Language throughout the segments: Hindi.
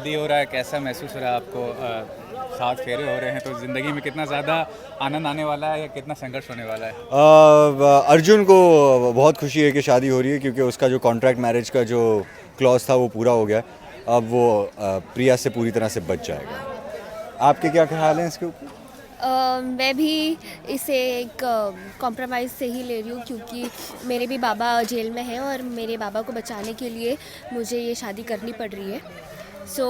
शादी हो रहा है, कैसा महसूस हो रहा है आपको? 7 फेरे हो रहे हैं तो ज़िंदगी में कितना ज़्यादा आनंद आने वाला है या कितना संघर्ष होने वाला है? अर्जुन को बहुत खुशी है कि शादी हो रही है, क्योंकि उसका जो कॉन्ट्रैक्ट मैरिज का जो क्लॉज था वो पूरा हो गया। अब वो प्रिया से पूरी तरह से बच जाएगा। आपके क्या ख्याल हैं इसके ऊपर? मैं भी इसे एक कॉम्प्रोमाइज़ से ही ले रही हूँ, क्योंकि मेरे भी बाबा जेल में हैं और मेरे बाबा को बचाने के लिए मुझे ये शादी करनी पड़ रही है। सो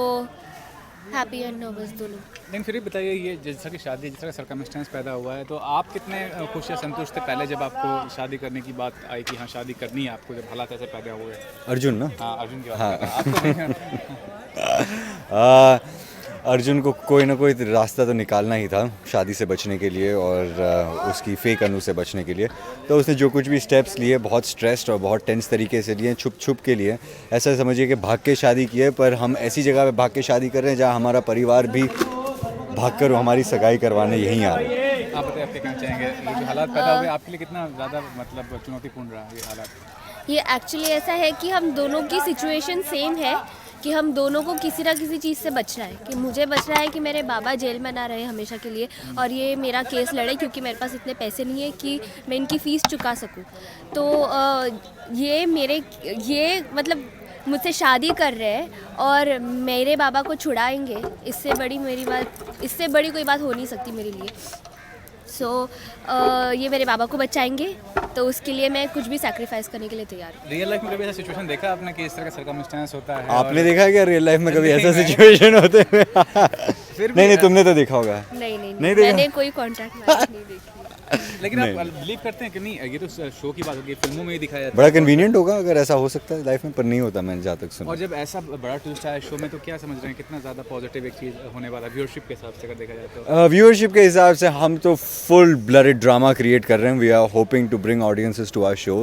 हैप्पी एंड नर्वस दोनों। लेकिन फिर भी बताइए, ये जैसा कि शादी, जैसा सर्कमस्टेंस पैदा हुआ है, तो आप कितने खुश या संतुष्ट थे पहले जब आपको शादी करने की बात आई कि हाँ शादी करनी है आपको, जब हालात ऐसे पैदा हुए? अर्जुन ना? हाँ, अर्जुन की बात कर रहा हूं, आपको आ, अर्जुन को कोई ना कोई रास्ता तो निकालना ही था शादी से बचने के लिए, और उसकी फेक अनु से बचने के लिए। तो उसने जो कुछ भी स्टेप्स लिए, बहुत स्ट्रेस्ड और बहुत टेंस तरीके से लिए, छुप छुप के लिए। ऐसा समझिए कि भाग के शादी की है, पर हम ऐसी जगह पे भाग के शादी कर रहे हैं जहाँ हमारा परिवार भी भागकर हमारी सगाई करवाने यहीं आ रहे हैं। आप बताइए, आप क्या कहना चाहेंगे? ये जो हालात पैदा हुए आपके लिए कितना ज़्यादा मतलब चुनौतीपूर्ण रहा ये हालात? ये एक्चुअली ऐसा है कि हम दोनों की सिचुएशन सेम है, कि हम दोनों को किसी ना किसी चीज़ से बचना है। कि मुझे बचना है कि मेरे बाबा जेल में ना रहे हमेशा के लिए, और ये मेरा केस लड़े, क्योंकि मेरे पास इतने पैसे नहीं है कि मैं इनकी फ़ीस चुका सकूं। तो ये मतलब मुझसे शादी कर रहे हैं और मेरे बाबा को छुड़ाएंगे, इससे बड़ी कोई बात हो नहीं सकती मेरे लिए। सो ये मेरे बाबा को बचाएंगे, तो उसके लिए मैं कुछ भी सैक्रिफाइस करने के लिए तैयार हूँ। रियल लाइफ में कभी ऐसा सिचुएशन देखा आपने कि इस तरह का सर्कमस्टेंस होता है? आपने देखा है क्या रियल लाइफ में कभी ऐसा सिचुएशन होते हुए? नहीं, तुमने तो देखा होगा। नहीं, देखा? मैंने कोई कॉन्ट्रैक्ट मैरिज नहीं देखी। लेकिन आप बिलीव करते हैं कि नहीं, ये तो शो की बात होगी, फिल्मों में ही दिखाया जाता बड़ा कन्वीनियंट होगा अगर ऐसा हो सकता है लाइफ में, पर नहीं होता मैंने जहाँ तक है। सुना। और जब ऐसा बड़ा ट्विस्ट आया शो में, तो क्या समझ रहे हैं कितना ज़्यादा पॉजिटिव एक चीज़ होने वाला है व्यूअरशिप के हिसाब से, अगर देखा जाए तो? व्यूअरशिप के हिसाब से हम तो फुल ब्लडेड ड्रामा क्रिएट कर रहे हैं। We are hoping to bring audiences to our show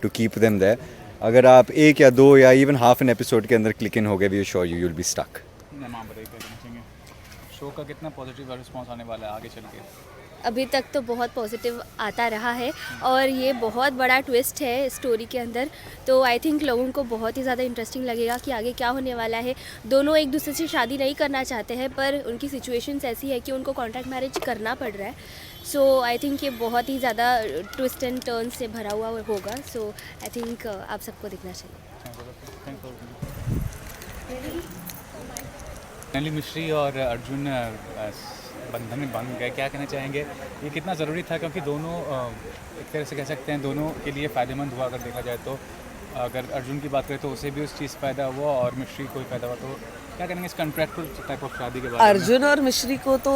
to keep them there. अगर आप एक या दो या इवन हाफ एन एपिसोड के अंदर क्लिक इन हो गए, we are sure you will be stuck. नाम बताइए, क्या कहना चाहेंगे? शो का कितना पॉजिटिव रिस्पॉन्स आने वाला है आगे चल के? अभी तक तो बहुत पॉजिटिव आता रहा है, और ये बहुत बड़ा ट्विस्ट है स्टोरी के अंदर। तो आई थिंक लोगों को बहुत ही ज़्यादा इंटरेस्टिंग लगेगा कि आगे क्या होने वाला है। दोनों एक दूसरे से शादी नहीं करना चाहते हैं, पर उनकी सिचुएशंस ऐसी है कि उनको कॉन्ट्रैक्ट मैरिज करना पड़ रहा है। सो आई थिंक ये बहुत ही ज़्यादा ट्विस्ट एंड टर्न से भरा हुआ होगा। सो आई थिंक आप सबको देखना चाहिए। नली मिश्री और अर्जुन बंधन में बंध गए, क्या कहना चाहेंगे? ये कितना ज़रूरी था, क्योंकि दोनों एक तरह से कह सकते हैं दोनों के लिए फ़ायदेमंद हुआ। अगर देखा जाए तो अगर अर्जुन की बात करें तो उसे भी उस चीज़ फ़ायदा हुआ और मिश्री को भी फ़ायदा हुआ। तो क्या करेंगे इस कॉन्ट्रैक्चुअल टाइप ऑफ शादी के बारे में? अर्जुन और मिश्री को तो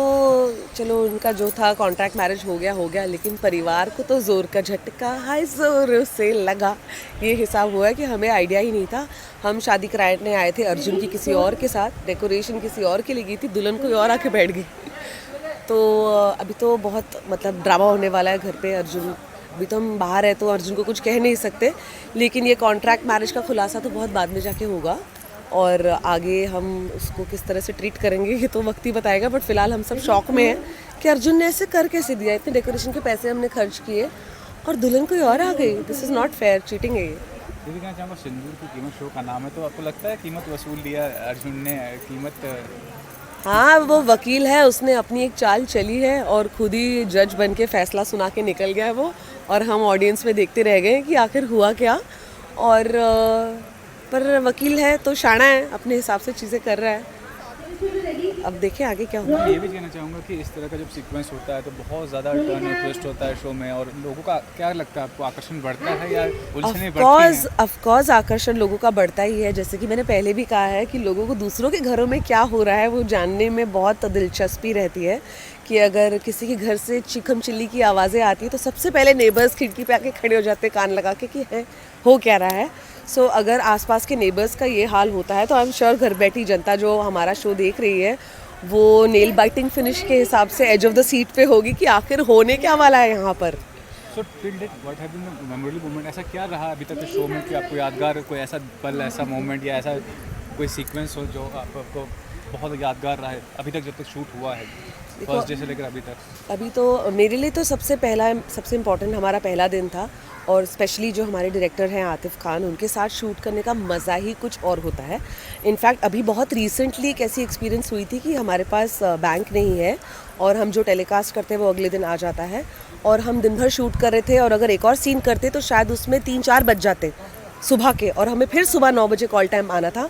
चलो उनका जो था कॉन्ट्रैक्ट मैरिज हो गया, लेकिन परिवार को तो जोर का झटका हाय जोर से लगा। ये हिसाब हुआ है कि हमें आइडिया ही नहीं था। हम शादी कराने आए थे अर्जुन की किसी और के साथ, डेकोरेशन किसी और के लिए गई थी, दुल्हन कोई और आके बैठ गई। तो अभी तो बहुत मतलब ड्रामा होने वाला है घर पे। अर्जुन अभी तो हम बाहर है तो अर्जुन को कुछ कह नहीं सकते, लेकिन ये कॉन्ट्रैक्ट मैरिज का खुलासा तो बहुत बाद में जाके होगा, और आगे हम उसको किस तरह से ट्रीट करेंगे ये तो वक्त ही बताएगा। बट फिलहाल हम सब शौक में हैं कि अर्जुन ने ऐसे कर कैसे दिया, इतने डेकोरेशन के पैसे हमने खर्च किए और दुल्हन कोई और आ गई। This is not fair, cheating है ये। ये भी कहना चाहूँगा, सिंदूर की कीमत शो का नाम है, तो आपको लगता है कीमत वसूल लिया अर्जुन ने? कीमत हाँ, वो वकील है, उसने अपनी एक चाल चली है और खुद ही जज बन के फैसला सुना के निकल गया है वो, और हम ऑडियंस में देखते रह गए कि आखिर हुआ क्या। और पर वकील है तो शाना है, अपने हिसाब से चीज़ें कर रहा है। अब देखें आगे क्या होगा। मैं ये भी कहना चाहूँगा कि इस तरह का जब सीक्वेंस होता है तो बहुत ज़्यादा टर्न और ट्विस्ट होता है शो में, और लोगों का क्या लगता है आपको, आकर्षण बढ़ता है या उलझनें बढ़ती हैं? ऑफ कोर्स आकर्षण लोगों का बढ़ता ही है। जैसे कि मैंने पहले भी कहा है कि लोगों को दूसरों के घरों में क्या हो रहा है वो जानने में बहुत दिलचस्पी रहती है। कि अगर किसी के घर से चिकम चिल्ली की आवाज़ें आती है तो सबसे पहले नेबर्स खिड़की पे आके खड़े हो जाते हैं कान लगा के कि है हो क्या रहा है। सो अगर आसपास के नेबर्स का ये हाल होता है तो आई एम श्योर घर बैठी जनता जो हमारा शो देख रही है वो नेल बाइटिंग फिनिश के हिसाब से एज ऑफ द सीट पे होगी कि आखिर होने क्या वाला है यहाँ पर। So till date what have been the memorable moment? ऐसा क्या रहा अभी तक के शो में कि आपको यादगार कोई ऐसा पल, ऐसा मोमेंट या ऐसा कोई सीक्वेंस हो जो आपको बहुत यादगार रहा है अभी तक जब तक शूट हुआ है, फर्स्ट डे से लेकर अभी तक? अभी तो मेरे लिए तो सबसे इम्पॉर्टेंट हमारा पहला दिन था, और स्पेशली जो हमारे डायरेक्टर हैं आतिफ खान, उनके साथ शूट करने का मज़ा ही कुछ और होता है। इनफैक्ट अभी बहुत रिसेंटली एक ऐसी एक्सपीरियंस हुई थी कि हमारे पास बैंक नहीं है और हम जो टेलीकास्ट करते हैं वो अगले दिन आ जाता है, और हम दिन भर शूट कर रहे थे और अगर एक और सीन करते तो शायद उसमें 3-4 बज जाते सुबह के, और हमें फिर सुबह 9 बजे कॉल टाइम आना था।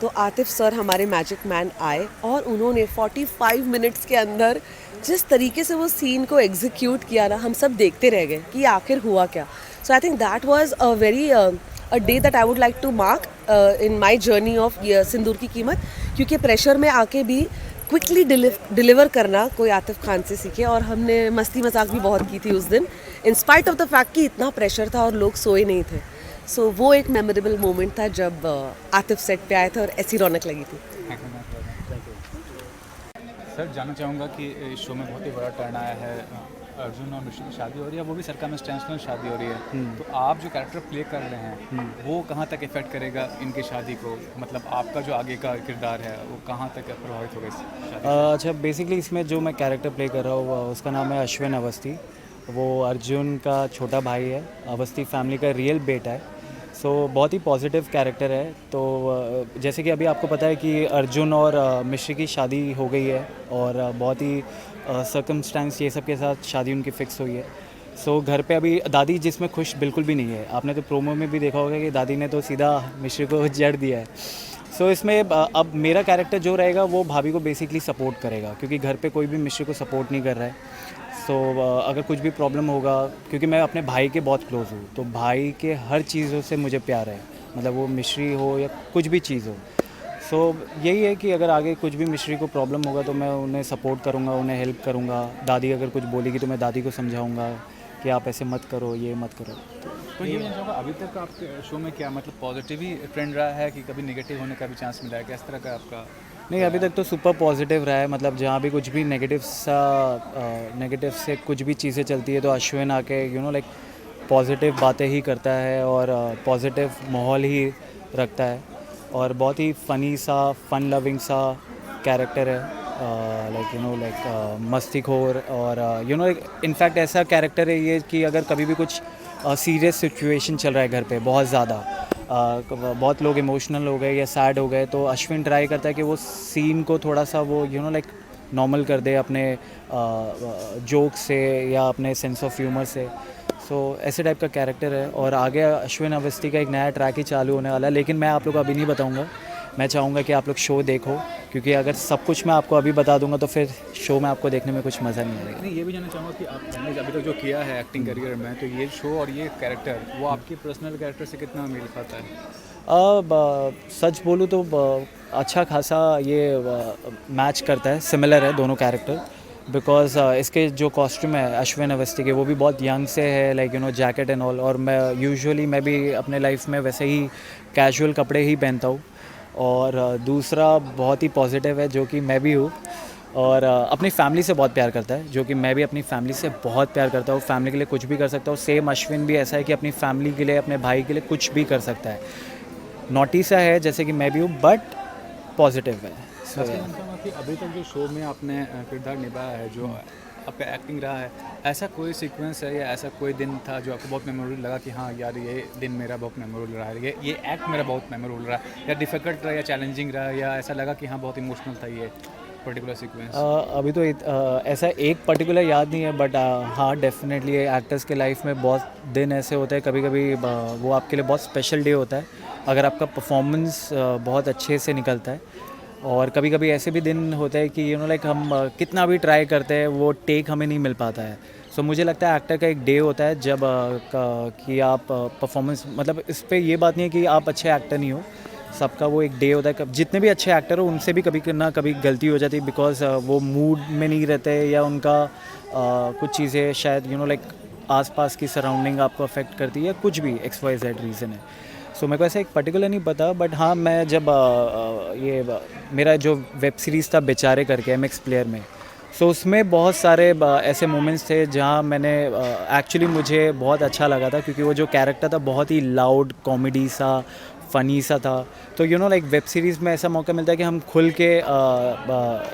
तो आतिफ सर हमारे मैजिक मैन आए और उन्होंने 45 मिनट्स के अंदर जिस तरीके से वो सीन को एग्जीक्यूट किया ना, हम सब देखते रह गए कि आखिर हुआ क्या। So I think that was a very a day that I would like to mark in my journey of Sindoor Ki Keemat, क्योंकि प्रेशर में आके भी क्विकली डिलीवर करना कोई आतिफ खान से सीखे। और हमने मस्ती मजाक भी बहुत की थी उस दिन, in spite of the fact कि इतना प्रेशर था और लोग सोए नहीं थे। सो वो एक मेमोरेबल मोमेंट था जब आतिफ सेट पे आए थे और ऐसी रौनक लगी थी। सर जानना चाहूँगा कि इस शो में बहुत ही बड़ा टर्न आया है, अर्जुन और मिश्री की शादी हो रही है, वो भी सर्कमस्टेंशियल शादी हो रही है, तो आप जो कैरेक्टर प्ले कर रहे हैं वो कहाँ तक इफेक्ट करेगा इनकी शादी को, मतलब आपका जो आगे का किरदार है वो कहाँ तक प्रभावित होगा इस शादी? अच्छा, बेसिकली इसमें जो मैं कैरेक्टर प्ले कर रहा हूँ उसका नाम है अश्विन अवस्थी। वो अर्जुन का छोटा भाई है, अवस्थी फैमिली का रियल बेटा है। सो बहुत ही पॉजिटिव कैरेक्टर है। तो जैसे कि अभी आपको पता है कि अर्जुन और मिश्री की शादी हो गई है और बहुत ही सर्कमस्टेंस ये सब के साथ शादी उनकी फ़िक्स हुई है। सो घर पे अभी दादी जिसमें खुश बिल्कुल भी नहीं है। आपने तो प्रोमो में भी देखा होगा कि दादी ने तो सीधा मिश्री को जड़ दिया है। सो इसमें अब मेरा कैरेक्टर जो रहेगा वो भाभी को बेसिकली सपोर्ट करेगा, क्योंकि घर पे कोई भी मिश्री को सपोर्ट नहीं कर रहा है। सो अगर कुछ भी प्रॉब्लम होगा, क्योंकि मैं अपने भाई के बहुत क्लोज़ हूँ, तो भाई के हर चीज़ों से मुझे प्यार है, मतलब वो मिश्री हो या कुछ भी चीज़ हो। सो यही है कि अगर आगे कुछ भी मिश्री को प्रॉब्लम होगा तो मैं उन्हें सपोर्ट करूँगा, उन्हें हेल्प करूँगा। दादी अगर कुछ बोलेगी तो मैं दादी को समझाऊँगा कि आप ऐसे मत करो, ये मत करो। तो ये मैं चाहूँगा अभी तक आपके शो में क्या मतलब पॉजिटिव ही ट्रेंड रहा है कि कभी नेगेटिव होने का भी चांस मिला है, किस तरह का आपका? नहीं, अभी तक तो सुपर पॉजिटिव रहा है। मतलब जहाँ भी कुछ भी नेगेटिव से कुछ भी चीज़ें चलती है तो अश्विन आके लाइक पॉजिटिव बातें ही करता है और पॉजिटिव माहौल ही रखता है, और बहुत ही फ़नी सा, फन लविंग सा कैरेक्टर है। लाइक मस्तीखोर और इनफैक्ट ऐसा कैरेक्टर है ये कि अगर कभी भी कुछ सीरियस सिचुएशन चल रहा है घर पे बहुत ज़्यादा, बहुत लोग इमोशनल हो गए या सैड हो गए, तो अश्विन ट्राई करता है कि वो सीन को थोड़ा सा वो लाइक नॉर्मल कर दे अपने जोक से या अपने सेंस ऑफ ह्यूमर से। सो ऐसे टाइप का कैरेक्टर है। और आगे अश्विन अवस्थी का एक नया ट्रैक ही चालू होने वाला है, लेकिन मैं आप लोग को अभी नहीं बताऊंगा। मैं चाहूँगा कि आप लोग शो देखो, क्योंकि अगर सब कुछ मैं आपको अभी बता दूंगा तो फिर शो में आपको देखने में कुछ मज़ा नहीं आएगा। नहीं, ये भी जानना चाहूँगा कि आपने अभी तक जो किया है एक्टिंग करियर में, तो ये शो और ये कैरेक्टर वो आपके पर्सनल कैरेक्टर से कितना मेल खाता है? अब सच बोलूँ तो अच्छा खासा ये मैच करता है, सिमिलर है दोनों कैरेक्टर। बिकॉज इसके जो कॉस्ट्यूम है अश्विन अवस्थी के, वो भी बहुत यंग से है, लाइक जैकेट एंड ऑल। और मैं यूजुअली मैं भी अपने लाइफ में वैसे ही कैजुअल कपड़े ही पहनता हूँ। और दूसरा बहुत ही पॉजिटिव है, जो कि मैं भी हूँ, और अपनी फैमिली से बहुत प्यार करता है, जो कि मैं भी अपनी फैमिली से बहुत प्यार करता हूँ। फैमिली के लिए कुछ भी कर सकता हूँ। सेम अश्विन भी ऐसा है कि अपनी फैमिली के लिए, अपने भाई के लिए कुछ भी कर सकता है। नॉटी सा है जैसे कि मैं भी हूँ, बट पॉजिटिव है। कि अभी तक जो शो में आपने किरदार निभाया है, जो आपका एक्टिंग रहा है, ऐसा कोई सीक्वेंस है या ऐसा कोई दिन था जो आपको बहुत मेमोरेबल लगा कि हाँ यार ये दिन मेरा बहुत मेमोरेबल रहा है, ये एक्ट मेरा बहुत मेमोरेबल रहा, या डिफ़िकल्ट रहा, या चैलेंजिंग रहा, या ऐसा लगा कि हाँ बहुत इमोशनल था ये पर्टिकुलर सीक्वेंस? अभी तो ऐसा एक पर्टिकुलर याद नहीं है, बट हाँ डेफिनेटली एक्टर्स के लाइफ में बहुत दिन ऐसे होते हैं, कभी कभी वो आपके लिए बहुत स्पेशल डे होता है अगर आपका परफॉर्मेंस बहुत अच्छे से निकलता है। और कभी कभी ऐसे भी दिन होते हैं कि लाइक हम कितना भी ट्राई करते हैं वो टेक हमें नहीं मिल पाता है। सो मुझे लगता है एक्टर का एक डे होता है जब कि आप परफॉर्मेंस, मतलब इस पर ये बात नहीं है कि आप अच्छे एक्टर नहीं हो, सबका वो एक डे होता है। जितने भी अच्छे एक्टर हो उनसे भी कभी ना कभी गलती हो जाती है, बिकॉज वो मूड में नहीं रहते, या उनका कुछ चीज़ें शायद लाइक आसपास की सराउंडिंग आपको अफेक्ट करती है, या कुछ भी XYZ रीज़न है। सो मेरे को ऐसा एक पर्टिकुलर नहीं पता, बट हाँ मैं जब ये मेरा जो वेब सीरीज़ था बेचारे करके MX प्लेयर में, सो उसमें बहुत सारे ऐसे मोमेंट्स थे जहाँ मैंने एक्चुअली मुझे बहुत अच्छा लगा था, क्योंकि वो जो कैरेक्टर था बहुत ही लाउड कॉमेडी सा, फ़नी सा था। तो लाइक वेब सीरीज़ में ऐसा मौका मिलता है कि हम खुल के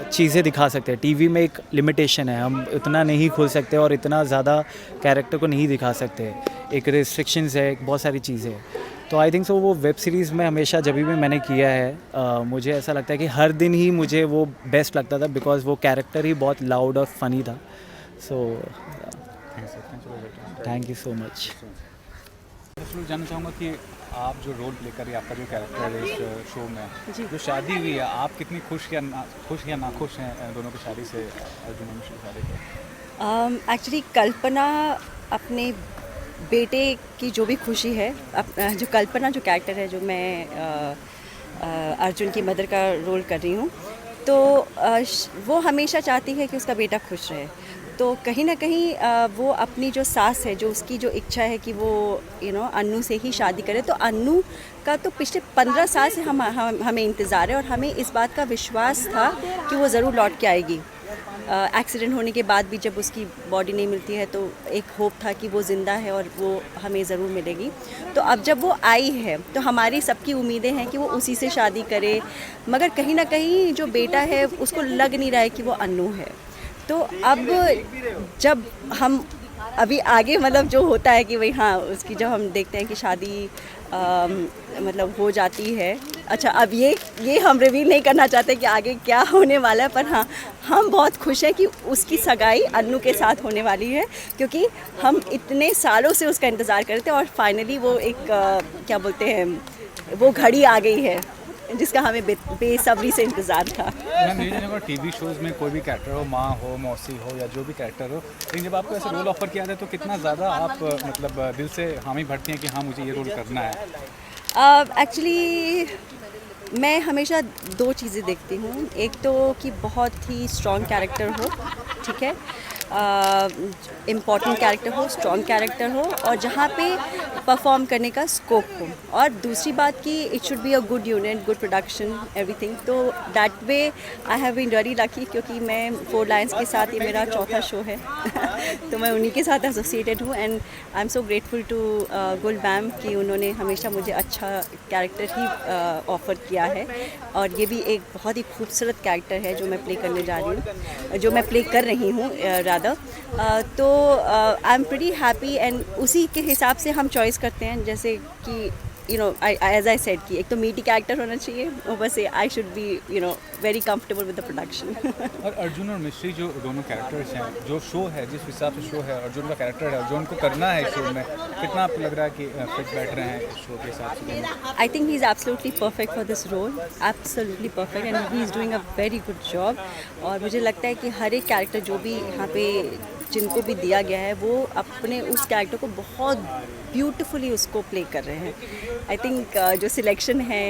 चीज़ें दिखा सकते हैं। टीवी में एक लिमिटेशन है, हम इतना नहीं खुल सकते और इतना ज़्यादा कैरेक्टर को नहीं दिखा सकते। एक रिस्ट्रिक्शंस है, बहुत सारी चीज़ें हैं। तो आई थिंक सो वो वेब सीरीज़ में हमेशा जब भी मैंने किया है मुझे ऐसा लगता है कि हर दिन ही मुझे वो बेस्ट लगता था, बिकॉज वो कैरेक्टर ही बहुत लाउड और फनी था। So thank you so much. मैं जानना चाहूँगा कि आप जो रोल प्ले कर रही है, आपका जो कैरेक्टर है इस शो में, जो शादी हुई है, आप कितनी खुश या नाखुश हैं दोनों की शादी से, अर्जुन और मिश्री शादी से? एक्चुअली कल्पना अपने बेटे की जो भी खुशी है, जो कल्पना जो कैरेक्टर है, जो मैं अर्जुन की मदर का रोल कर रही हूँ, तो वो हमेशा चाहती है कि उसका बेटा खुश रहे। तो कहीं ना कहीं वो अपनी जो सास है, जो उसकी जो इच्छा है कि वो अन्नू से ही शादी करे, तो अन्नू का तो पिछले 15 साल से हमें इंतज़ार है और हमें इस बात का विश्वास था कि वो ज़रूर लौट के आएगी। एक्सीडेंट होने के बाद भी जब उसकी बॉडी नहीं मिलती है तो एक होप था कि वो ज़िंदा है और वो हमें ज़रूर मिलेगी। तो अब जब वो आई है तो hमारी सबकी उम्मीदें हैं कि वो उसी से शादी करे, मगर कहीं ना कहीं जो बेटा है उसको लग नहीं रहा है कि वो अन्नू है। तो अब जब हम अभी आगे मतलब जो होता है कि भाई हाँ, उसकी जब हम देखते हैं कि शादी मतलब हो जाती है। अच्छा, अब ये हम रिवील नहीं करना चाहते कि आगे क्या होने वाला है, पर हाँ, हम बहुत खुश हैं कि उसकी सगाई अन्नू के साथ होने वाली है, क्योंकि हम इतने सालों से उसका इंतज़ार करते हैं और फाइनली वो एक क्या बोलते हैं, वो घड़ी आ गई है जिसका हमें बेसब्री से इंतज़ार था। मैं मेरी जगह टीवी शोज़ में कोई भी कैरेक्टर हो, माँ हो, मौसी हो या जो भी कैरेक्टर हो, लेकिन जब आपको ऐसे रोल ऑफर किया जाए तो कितना ज़्यादा आप मतलब दिल से हामी भरती हैं कि हाँ मुझे ये रोल करना है? एक्चुअली मैं हमेशा 2 चीज़ें देखती हूँ। एक तो कि बहुत ही स्ट्रॉन्ग कैरेक्टर हो, ठीक है, इम्पॉर्टेंट कैरेक्टर हो, स्ट्रॉन्ग कैरेक्टर हो और जहाँ पे परफॉर्म करने का स्कोप हो, और दूसरी बात कि it should be a good unit, good production, everything. तो that way I have been very lucky, क्योंकि मैं 4 लायंस के साथ ये मेरा चौथा शो है तो मैं उन्हीं के साथ एसोसिएटेड हूँ and I am so grateful to Gul ma'am कि उन्होंने हमेशा मुझे अच्छा कैरेक्टर ही ऑफ़र किया है, और ये भी एक बहुत ही खूबसूरत कैरेक्टर है जो मैं प्ले करने जा रही हूँ, जो मैं प्ले कर रही हूँ रादर। तो I am pretty happy and उसी के हिसाब से हम चॉइस करते हैं, जैसे कि एज आई सेड कि एक तो मीटी कैरेक्टर होना चाहिए, ऊपर से I should be very comfortable with the production. और अर्जुन और मिश्री जो दोनों कैरेक्टर्स हैं, जो शो है, जिस हिसाब से शो है, अर्जुन का कैरेक्टर है जो उनको करना है शो में, कितना आपको लग रहा है कि फिट बैठ रहे हैं इस शो के हिसाब से? I think he is absolutely perfect for this role, absolutely perfect, and he is doing a very good job. और मुझे लगता है कि हर एक कैरेक्टर जो भी यहाँ पे जिनको भी दिया गया है, वो अपने उस कैरेक्टर को बहुत ब्यूटीफुली उसको प्ले कर रहे हैं। आई थिंक जो सिलेक्शन है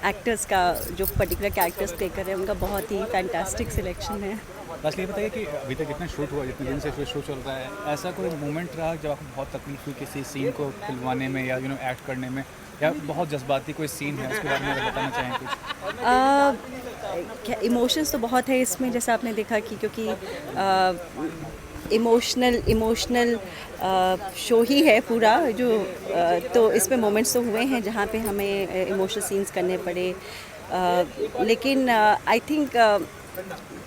एक्टर्स का, जो पर्टिकुलर कैरेक्टर्स प्ले कर रहे हैं, उनका बहुत ही फैंटास्टिक सिलेक्शन है। बस ये बताइए कि अभी तक कितना शूट हुआ, जितने दिन से शो चल रहा है, ऐसा कोई मोमेंट रहा जब आपको बहुत तकलीफ हुई किसी सीन को फिल्माने में या एक्ट करने में, या बहुत जज्बाती कोई सीन है उसके बारे में अगर बताना चाहें कुछ? इमोशंस तो बहुत है इसमें, जैसा आपने देखा कि क्योंकि इमोशनल शो ही है पूरा जो तो इसमें मोमेंट्स तो हुए हैं जहाँ पे हमें इमोशनल सीन्स करने पड़े, लेकिन आई थिंक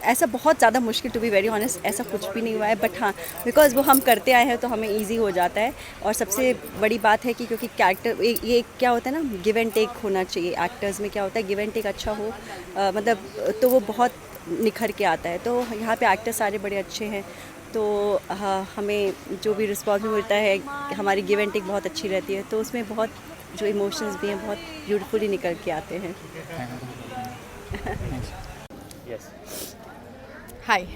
ऐसा बहुत ज़्यादा मुश्किल, टू बी वेरी ऑनेस्ट, ऐसा कुछ भी नहीं हुआ है। बट हाँ, बिकॉज वो हम करते आए हैं तो हमें इजी हो जाता है। और सबसे बड़ी बात है कि क्योंकि कैरेक्टर ये क्या होता है ना, गिव एंड टेक होना चाहिए। एक्टर्स में क्या होता है, गिव एंड टेक अच्छा हो मतलब तो वो बहुत निखर के आता है। तो यहाँ पे एक्टर्स सारे बड़े अच्छे हैं, तो हमें जो भी रिस्पॉन्स मिलता है, हमारी गिव एंड टेक बहुत अच्छी रहती है, तो उसमें बहुत जो इमोशंस भी हैं बहुत ब्यूटीफुली निकल के आते हैं। हाय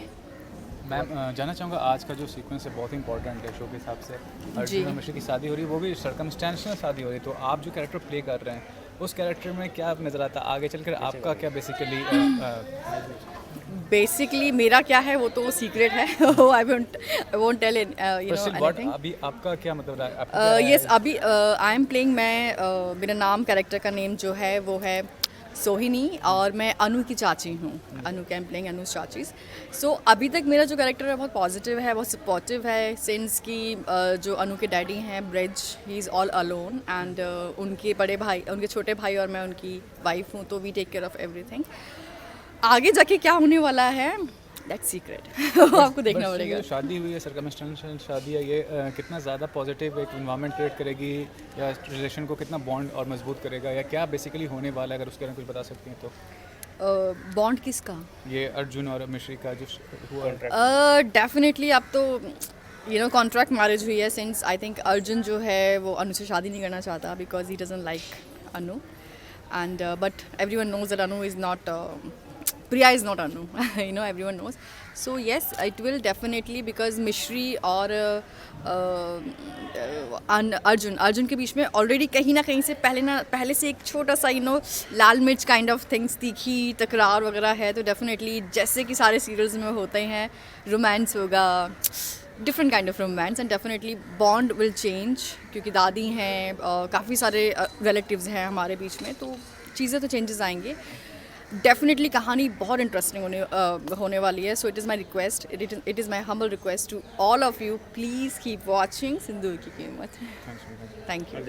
मैम, जानना चाहूँगा आज का जो सीक्वेंस है बहुत इंपॉर्टेंट है शो के हिसाब से। अर्जुन और मिश्री की शादी हो रही है, वो भी सर्कमस्टेंशियल शादी हो रही है, तो आप जो कैरेक्टर प्ले कर रहे हैं उस कैरेक्टर में क्या नज़र आता है आगे चलकर? आपका क्या बेसिकली मेरा क्या है वो तो सीक्रेट है आई वोंट टेल एनीथिंग। अभी आपका क्या मतलब रहा है? यस, अभी आई एम प्लेइंग, मैं मेरा नाम कैरेक्टर का नेम जो है वो है सोहिनी, और मैं अनु की चाची हूँ। अनु के आई एम प्लेइंग अनु चाचीज। सो अभी तक मेरा जो कैरेक्टर है बहुत पॉजिटिव है, बहुत सपोर्टिव है, सिंस की जो अनु के डैडी हैं bridge, he is all alone, and उनके बड़े भाई, उनके छोटे भाई और मैं उनकी वाइफ हूँ, तो we take care of everything. आगे जाके क्या होने वाला है दैट्स सीक्रेट आपको देखना बस ये पड़ेगा। जो शादी हुई है, सर्कमस्टेंशियल शादी है, ये कितना ज़्यादा पॉजिटिव एक इन्वायरमेंट क्रिएट करेगी या रिलेशन को कितना बॉन्ड और मजबूत करेगा, या क्या बेसिकली होने वाला है, अगर उसके बारे में कुछ बता सकती हैं तो? बॉन्ड किसका? ये अर्जुन और मिश्री का जो हुआ डेफिनेटली अब तो कॉन्ट्रैक्ट मैरिज हुई है, सिंस आई थिंक अर्जुन जो है वो अनु से शादी नहीं करना चाहता because he doesn't like Anu, and but everyone knows that Anu is not Priya is not Anu, everyone knows. So yes, it will definitely, because Mishri और अर्जुन के बीच में ऑलरेडी कहीं ना कहीं से पहले से एक छोटा सा लाल मिर्च काइंड ऑफ थिंग्स, तीखी तकरार वगैरह है, तो डेफिनेटली जैसे कि सारे सीरियल्स में होते हैं, रोमांस होगा, different kind of romance, and definitely bond will change, क्योंकि दादी हैं, काफ़ी सारे रिलेटिव्स हैं हमारे बीच में, तो चीज़ें तो चेंजेस आएंगे। डेफिनेटली कहानी बहुत इंटरेस्टिंग होने वाली है। So it is my request, it is my humble request to all of you, please keep watching Sindoor Ki Keemat. Thank you.